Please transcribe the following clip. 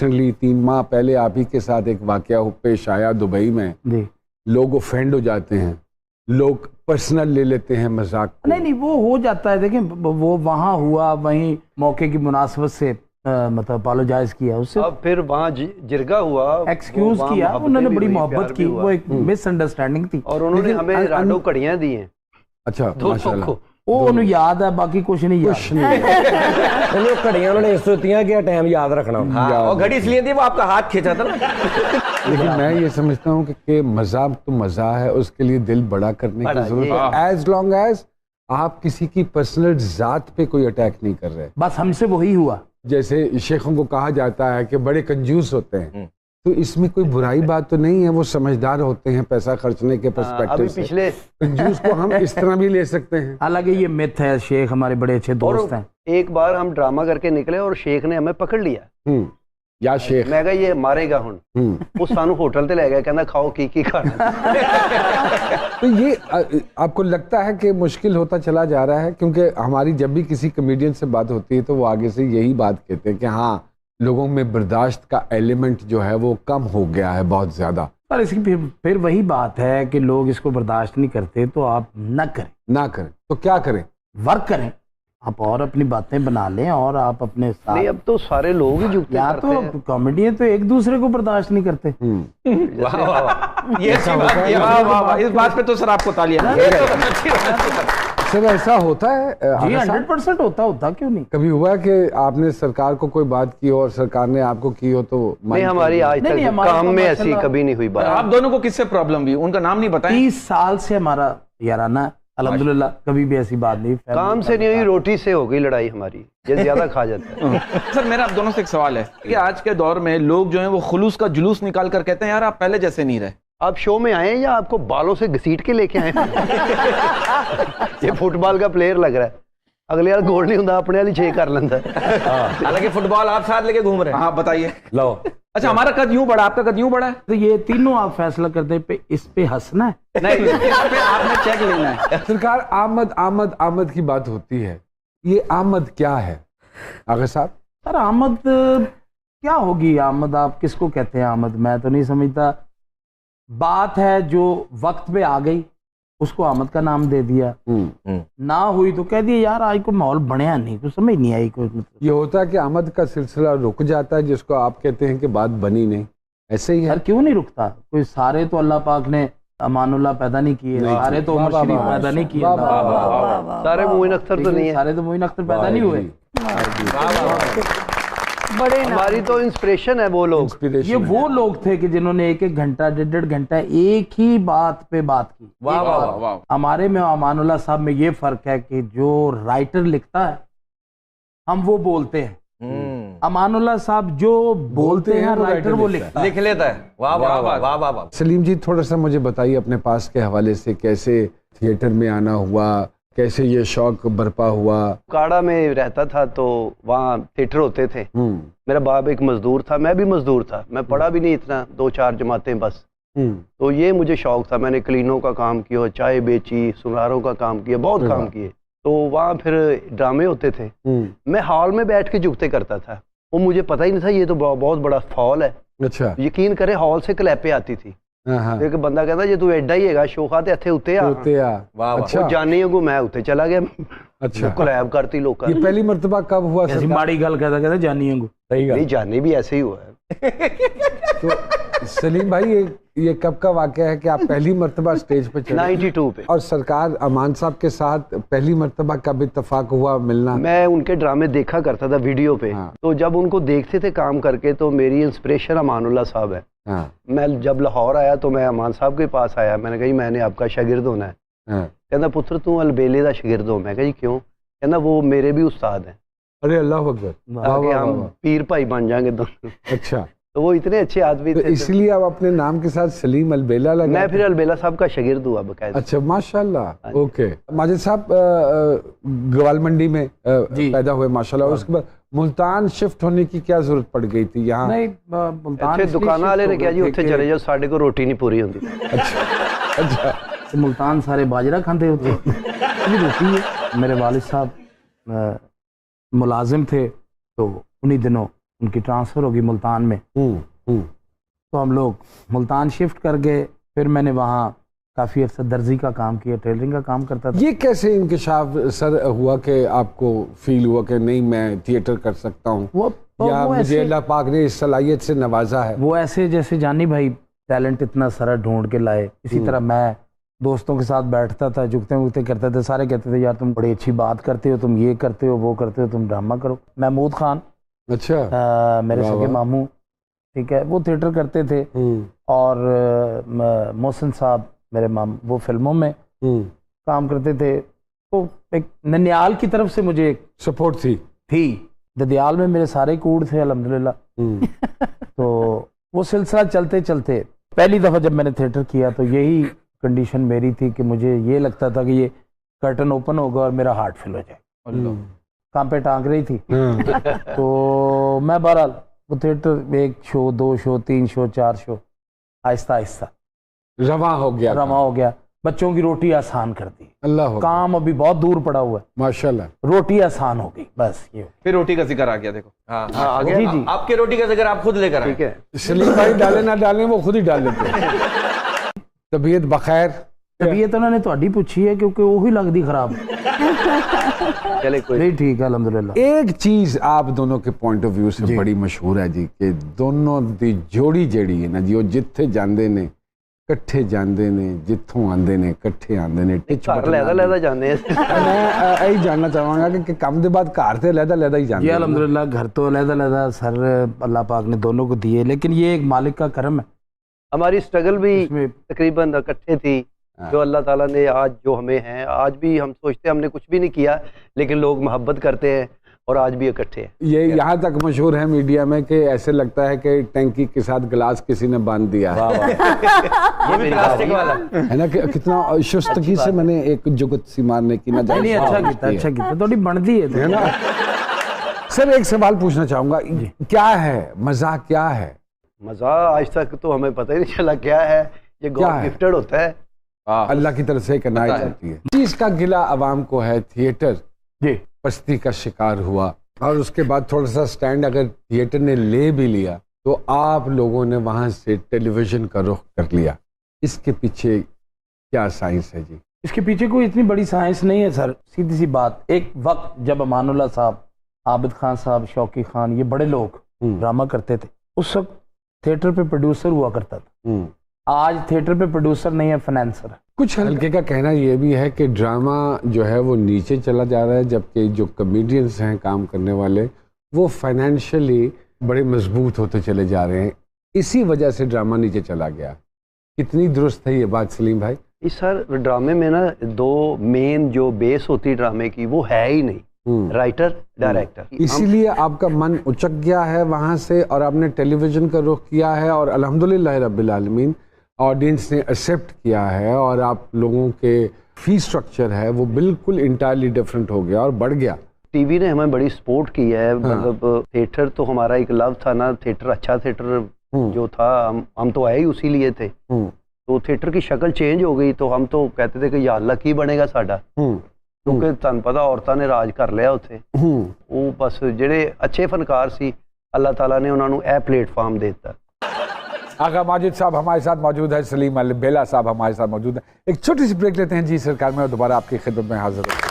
Recently 3 माह पहले आप ही के साथ एक वाकया पेश आया दुबई में जी। लोग ऑफेंड हो जाते हैं, लोग पर्सनल ले लेते हैं मजाक को। नहीं वो हो जाता है। देखें वो वहाँ हुआ, वहीं मौके की मुनासबत से मतलब अपोलोजाइज किया उससे, अब फिर वहाँ जिरगा हुआ, एक्सक्यूज किया, उन्होंने बड़ी मोहब्बत की, वो एक मिसअंडरस्टैंडिंग थी और उन्होंने हमें राडो कड़ियां दी हैं। अच्छा माशाल्लाह, वो उन्हें याद है, बाकी कुछ नहीं याद। चलो घड़ियां उन्होंने इस सोतियां कि टाइम याद रखना। हाँ, और घड़ी इसलिए थी वो आपका हाथ खींचा था ना। लेकिन मैं ये समझता हूँ कि मजाक तो मजा है, उसके लिए दिल बड़ा करने की जरूरत है, एज लॉन्ग एज आप किसी की पर्सनल जात पे कोई अटैक नहीं कर रहे। बस हमसे वही हुआ। जैसे शेखों को कहा जाता है कि बड़े कंजूस होते हैं, तो इसमें कोई बुराई बात तो नहीं है, वो समझदार होते हैं पैसा खर्चने के पर्सपेक्टिव से। पिछले कंजूस को हम इस तरह भी ले सकते हैं। हालांकि ये मिथ है, शेख हमारे बड़े अच्छे दोस्त हैं। एक बार हम ड्रामा करके निकले और शेख ने हमें पकड़ लिया। या शेख मैं कहा ये मारेगा हुन, वो सानू होटल ते ले गया, कहना खाओ की खाना। तो ये आपको लगता है कि मुश्किल होता चला जा रहा है? क्योंकि हमारी जब भी किसी कमेडियन से बात होती है तो वो आगे से यही बात कहते हैं कि हाँ, लोगों में बर्दाश्त का एलिमेंट जो है वो कम हो गया है बहुत ज्यादा। पर इसकी फिर वही बात है कि लोग इसको बर्दाश्त नहीं करते, तो आप ना करें तो क्या करें? वर्क करें आप, और अपनी बातें बना लें, और आप अपने साथ। नहीं, अब तो सारे लोग ही जुटते करते हैं। तो कॉमेडियन तो एक दूसरे को बर्दाश्त नहीं करते। ये इस बात पे तो सर आपको तालियां। सर ऐसा होता है? जी 100% होता क्यों नहीं? कभी हुआ कि आपने सरकार को कोई बात की और सरकार ने आपको की हो? तो नहीं, हमारी आज तक काम में ऐसी कभी नहीं हुई बात। आप दोनों को किससे प्रॉब्लम हुई, उनका नाम नहीं बताएं? 30 साल से हमारा याराना, अल्हम्दुलिल्लाह कभी भी ऐसी बात नहीं। काम से नहीं हुई, रोटी से हो गई लड़ाई हमारी, ये ज्यादा खा जाता है। सर मेरा आप दोनों से एक सवाल है कि आज के दौर में लोग जो हैं वो खुलूस का जुलूस निकाल कर कहते हैं यार आप पहले जैसे नहीं रहे। आप शो में आए या आपको बालों से घसीट के लेके आए? ये फुटबॉल का प्लेयर लग रहा है, अगले यार गोल नहीं होता, अपने वाली 6 कर लेता है। हालांकि फुटबॉल आप साथ लेके घूम रहे हैं। हाँ बताइए। लो अच्छा, हमारा कद यूं बड़ा, आपका कद यूं बड़ा है, तो ये तीनों आप फैसला करते पे इस पे हंसना है? नहीं, इस पे आपने चेक लेना है। सरकार आमद आमद आमद की बात होती है, ये आमद क्या है आगे साहब? सर आमद क्या होगी? आमद आप किसको कहते हैं आमद? मैं तो नहीं समझता। बात है जो वक्त पे आ गई उसको आमद का नाम दे दिया, ना हुई तो कह दिया यार आज को माहौल बनया नहीं, कुछ समझ नहीं आई कोई। मतलब ये होता है कि आमद का सिलसिला रुक जाता है, जिसको आप कहते हैं कि बात बनी नहीं, ऐसे ही है। सर क्यों नहीं रुकता? कोई सारे तो अल्लाह पाक ने अमानुल्लाह पैदा नहीं किए, सारे तो उमर शरीफ पैदा नहीं किए, सारे मोइन अख्तर तो नहीं है, सारे तो मोइन अख्तर पैदा नहीं हुए। बड़े हमारी तो इंस्पिरेशन है वो लोग। ये वो लोग थे कि जिन्होंने 1-1 घंटा 1.5 घंटा एक ही बात पे बात की। वाह वाह वाह। हमारे में अमानुल्लाह साहब में ये फर्क है कि जो राइटर लिखता है हम वो बोलते हैं, अमानुल्लाह साहब जो बोलते हैं राइटर वो लिख लेता है। वाह वाह वाह वाह वाह। सलीम जी थोड़ा सा मुझे बताइए अपने पास के हवाले से, कैसे थिएटर में आना हुआ, कैसे ये शौक बरपा हुआ? काड़ा में रहता था तो वहाँ थिएटर होते थे। मेरा बाप एक मजदूर था, मैं भी मजदूर था, मैं पढ़ा भी नहीं इतना, 2-4 जमातें बस। तो ये मुझे शौक था, मैंने क्लीनों का काम किया, चाय बेची, सुनारों का काम किया, बहुत काम किए। तो वहाँ फिर ड्रामे होते थे, मैं हॉल में बैठ के जुगते करता था, वो मुझे पता ही नहीं था ये तो बहुत बड़ा फॉल है। अच्छा। यकीन करे हॉल से क्लैपें आती थी। एक बंदा कहता जे तू एडा ही है शोखा ते इत्थे उत्ते आ। अच्छा। जाने को मैं उत्ते चला गया। अच्छा। क्लैप करती लोग। ये पहली मर्तबा कब हुआ? माड़ी गल कहता जानी नहीं, जानी भी ऐसे ही हुआ है। तो सलीम भाई ये कब का वाकया है कि आप पहली मर्तबा स्टेज पे चढ़े? 92 पे। और सरकार अमान साहब के साथ पहली मर्तबा कब इत्तेफाक हुआ मिलना? मैं उनके ड्रामे देखा करता था वीडियो पे। हाँ। तो जब उनको देखते थे काम करके तो मेरी इंस्पिरेशन अमानुल्लाह साहब है। हाँ। मैं जब लाहौर आया तो मैं अमान साहब के पास आया, मैंने कहा मैंने आपका शागिर्द होना है। हाँ। कहना पुत्र तू अलबेले का शागिर्द हो। मैं कहा जी क्यों? कहना वो मेरे भी उस्ताद हैं। अरे अल्लाह अकबर। आगे हम पीर भाई बन जाएंगे दोनों। अच्छा। तो वो इतने अच्छे आदमी थे, इसलिए आप अपने नाम के साथ सलीम अलबेला लगा? मैं फिर अलबेला साहब का शागिर्द हुआ बकायदा। अच्छा माशाल्लाह। ओके। माजिद साहब ग्वाल मंडी में पैदा हुए माशाल्लाह, उसके बाद मुल्तान शिफ्ट होने की क्या जरूरत पड़ गई थी यहाँ? नहीं, मुल्तान दुकान वाले ने कहा जी उत्थे चले जाओ, साढ़े को रोटी नहीं पूरी होती। अच्छा अच्छा। तो मुल्तान सारे बाजरा खाते होते रोटी है। मेरे वालिद साहब मुलाजिम थे तो उन्हीं दिनों उनकी ट्रांसफ़र होगी मुल्तान में। तो हम लोग मुल्तान शिफ्ट कर गए। फिर मैंने वहाँ काफ़ी अर्सा दर्जी का काम किया, टेलरिंग का काम करता था। ये कैसे इंकशाफ सर हुआ कि आपको फील हुआ कि नहीं मैं थिएटर कर सकता हूँ, या मुझे अल्लाह पाक ने इस सलाहियत से नवाजा है? वो ऐसे जैसे जानी भाई टैलेंट इतना सारा ढूंढ के लाए, इसी तरह मैं दोस्तों के साथ बैठता था, झुकते वुकते करते थे। सारे कहते थे यार तुम बड़ी अच्छी बात करते हो, तुम ये करते हो, वो करते हो, तुम ड्रामा करो। महमूद खान, अच्छा, मेरे सगे मामू, ठीक है, वो थिएटर करते थे। और मोहसिन साहब मेरे माम, वो फिल्मों में काम करते थे। तो एक ननियाल की तरफ से मुझे एक सपोर्ट थी। ददियाल में मेरे सारे कूड़ थे अल्हम्दुलिल्लाह। तो वो सिलसिला चलते चलते पहली दफ़ा जब मैंने थिएटर किया तो यही कंडीशन मेरी थी कि मुझे ये लगता था कि ये कर्टन ओपन होगा और मेरा हार्ट फिल हो जाए। कांपे टांग रही थी। तो मैं बहरहाल वो theatre 1 show, 2 show, 3 show, 4 show, Aahista Aahista रवा हो गया। बच्चों की रोटी आसान कर दी। अल्लाह, काम अभी बहुत दूर पड़ा हुआ है, माशाल्लाह, रोटी आसान हो गई। बस ये फिर रोटी का जिक्र आ गया। देखो आ गया। जी। आपके रोटी का जिक्र आप खुद लेकर आए। ठीक है, सलीम भाई डाले ना डालें वो खुद ही डाल लेते। तबीयत बखैर? तबीयत उन्होंने ਤੁਹਾਡੀ पूछी है क्योंकि वही लगती खराब। चले कोई नहीं, ठीक है अल्हम्दुलिल्लाह। एक चीज आप दोनों के पॉइंट ऑफ व्यू से बड़ी मशहूर है जी कि दोनों दी जोड़ी जड़ी है ना जी, वो जिथे जांदे ने इकट्ठे जांदे ने, जिथों आंदे ने इकट्ठे आंदे ने। टिच लहदा जाने मैं यही जानना चाहूंगा कि कम दे बाद घर से लहदा ही जांदे। जी अल्हम्दुलिल्लाह, घर तो अलग सर अल्लाह पाक ने दोनों को दिए, लेकिन ये एक मालिक का करम है। हमारी स्ट्रगल भी तकरीबन इकट्ठे थी, जो अल्लाह ताला ने आज जो हमें हैं। आज भी हम सोचते हैं हमने कुछ भी नहीं किया, लेकिन लोग मोहब्बत करते हैं और आज भी इकट्ठे हैं। ये यहाँ तक मशहूर है मीडिया में कि ऐसे लगता है कि टैंकी के साथ गिलास किसी ने बांध दिया है। ये भी प्लास्टिक वाला है ना, कि कितना शुस्तगी से मैंने एक जुगत सी मारने की ना नहीं, अच्छा किया थोड़ी बनती है ना। सर एक सवाल पूछना चाहूंगा, क्या है मजा, क्या है मजा? आज तक तो हमें पता ही नहीं चला क्या है। ये गॉड गिफ्टेड होता है, अल्लाह की तरफ से एक इनायत होती है। चीज का गिला आवाम को है, थिएटर जी पस्ती का शिकार हुआ और उसके बाद थोड़ा सा स्टैंड अगर थिएटर ने ले भी लिया तो आप लोगों ने वहां से टेलीविजन का रुख कर लिया। इसके पीछे क्या साइंस है जी? इसके पीछे कोई इतनी बड़ी साइंस नहीं है सर, सीधी सी बात। एक वक्त जब अमानुल्लाह साहब, आबिद खान साहब, शौकी खान, ये बड़े लोग ड्रामा करते थे, उस वक्त थिएटर पे प्रोड्यूसर हुआ करता था। आज थिएटर पे प्रोड्यूसर नहीं है, फाइनेंसर है। कुछ हल्के का कहना यह भी है कि ड्रामा जो है वो नीचे चला जा रहा है, जबकि जो कॉमेडियंस हैं काम करने वाले वो फाइनेंशियली बड़े मजबूत होते चले जा रहे हैं, इसी वजह से ड्रामा नीचे चला गया। कितनी दुरुस्त है ये बात सलीम भाई? इस सर ड्रामे में ना 2 मेन जो बेस होती ड्रामे की वो है ही नहीं, राइटर डायरेक्टर। इसीलिए आपका मन उचक गया है वहां से और आपने टेलीविजन का रुख किया है और अल्हम्दुलिल्लाह रब्बिल आलमीन ऑडियंस ने एक्सेप्ट किया है और आप लोगों के फी स्ट्रक्चर है वो बिल्कुल इंटायरली डिफरेंट हो गया और बढ़ गया। टीवी ने हमें बड़ी सपोर्ट की है। मतलब थिएटर तो हमारा एक लव था ना, थिएटर अच्छा थिएटर जो था, हम तो आए ही उसी लिए थे। तो थिएटर की शक्ल चेंज हो गई तो हम तो कहते थे कि या अल्लाह की बनेगा साडा, क्योंकि तुहानू पता औरतां ने राज कर लिया उत्थे। वो बस ਜਿਹੜੇ अच्छे फनकार सी अल्लाह ताला ने उन्होंने यह प्लेटफॉर्म दे दिता। आगा माजिद साहब हमारे साथ मौजूद है, सलीम अल बेला साहब हमारे साथ मौजूद है। एक छोटी सी ब्रेक लेते हैं जी सरकार में और दोबारा आपकी खिदमत में हाजिर होते हैं।